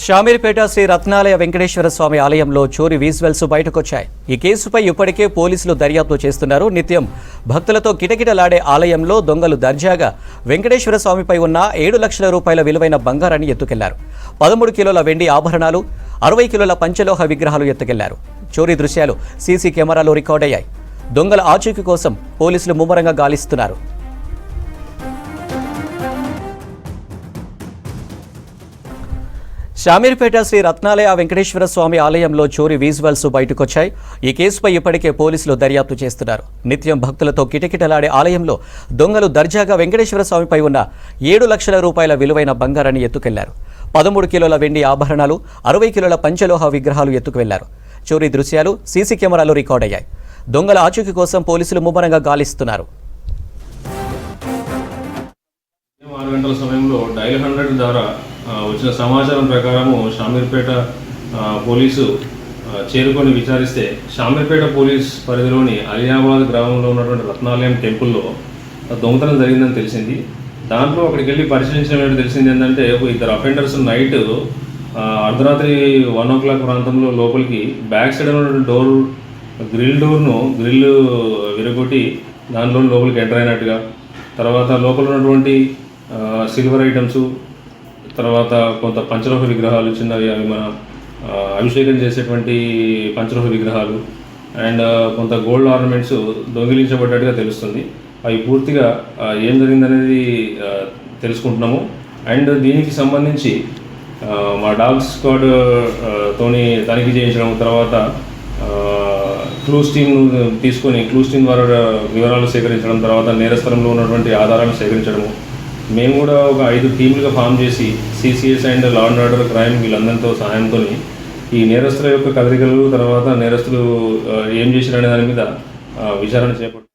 షామీర్పేట శ్రీ రత్నాలయ వెంకటేశ్వర స్వామి ఆలయంలో చోరీ విజువల్స్ బయటకొచ్చాయి. ఈ కేసుపై ఇప్పటికే పోలీసులు దర్యాప్తు చేస్తున్నారు. నిత్యం భక్తులతో కిటకిటలాడే ఆలయంలో దొంగలు దర్జాగా వెంకటేశ్వర స్వామిపై ఉన్న 7 లక్షల రూపాయల విలువైన బంగారాన్ని ఎత్తుకెళ్లారు. 13 కిలోల వెండి ఆభరణాలు, 60 కిలోల పంచలోహ విగ్రహాలు ఎత్తుకెళ్లారు. చోరీ దృశ్యాలు సీసీ కెమెరాలో రికార్డయ్యాయి. దొంగల ఆచూకీ కోసం పోలీసులు ముమ్మరంగా గాలిస్తున్నారు. షామీర్పేట శ్రీ రత్నాలయ వెంకటేశ్వర స్వామి ఆలయంలో చోరీ విజువల్స్ బయటకొచ్చాయి. ఈ కేసుపై ఇప్పటికే పోలీసులు దర్యాప్తు చేస్తున్నారు. నిత్యం భక్తులతో కిటకిటలాడే ఆలయంలో దొంగలు దర్జాగా వెంకటేశ్వర స్వామిపై ఉన్న 7 లక్షల రూపాయల విలువైన బంగారాన్ని ఎత్తుకెళ్లారు. 13 కిలోల వెండి ఆభరణాలు, 60 కిలోల పంచలోహ విగ్రహాలు ఎత్తుకువెళ్లారు. చోరీ దృశ్యాలు సీసీ కెమెరాలో రికార్డయ్యాయి. దొంగల ఆచూకీ కోసం పోలీసులు ముమ్మరంగా గాలిస్తున్నారు. 6 గంటల సమయంలో డైల్ 100 ద్వారా వచ్చిన సమాచారం ప్రకారము షామీర్పేట పోలీసు చేరుకొని విచారిస్తే షామీర్పేట పోలీస్ పరిధిలోని అలియాబాద్ గ్రామంలో ఉన్నటువంటి రత్నాలయం టెంపుల్లో దొంగతనం జరిగిందని తెలిసింది. దాంట్లో అక్కడికి వెళ్ళి పరిశీలించినట్టు తెలిసింది ఏంటంటే 2 అఫెండర్స్ నైట్ అర్ధరాత్రి 1 o'clock ప్రాంతంలో లోపలికి బ్యాక్ సైడ్ ఉన్నటువంటి గ్రిల్ విరగొట్టి దానిలో లోపలికి ఎంటర్ అయినట్టుగా, తర్వాత లోపల ఉన్నటువంటి సిల్వర్ ఐటమ్స్, తర్వాత కొంత పంచలోహ విగ్రహాలు చిన్నవి, అవి మన అభిషేకం చేసేటువంటి పంచలోహ విగ్రహాలు అండ్ కొంత గోల్డ్ ఆర్నమెంట్స్ దొంగిలించబడ్డట్టుగా తెలుస్తుంది. అవి పూర్తిగా ఏం జరిగిందనేది తెలుసుకుంటున్నాము. అండ్ దీనికి సంబంధించి మా డాగ్ స్క్వాడ్ తోని తనిఖీ చేయించడం, తర్వాత క్లూస్ టీమ్ను తీసుకొని క్లూస్ టీమ్ ద్వారా వివరాలు సేకరించడం, తర్వాత నేరస్థలంలో ఉన్నటువంటి ఆధారాలను సేకరించడము. మేము కూడా ఒక 5 టీములుగా ఫామ్ చేసి CCS and law and order crime వీళ్ళందరితో సహాయంతో ఈ నేరస్తుల యొక్క కదలికలు, తర్వాత నేరస్తులు ఏం చేశారనే దాని మీద విచారణ చేపట్టారు.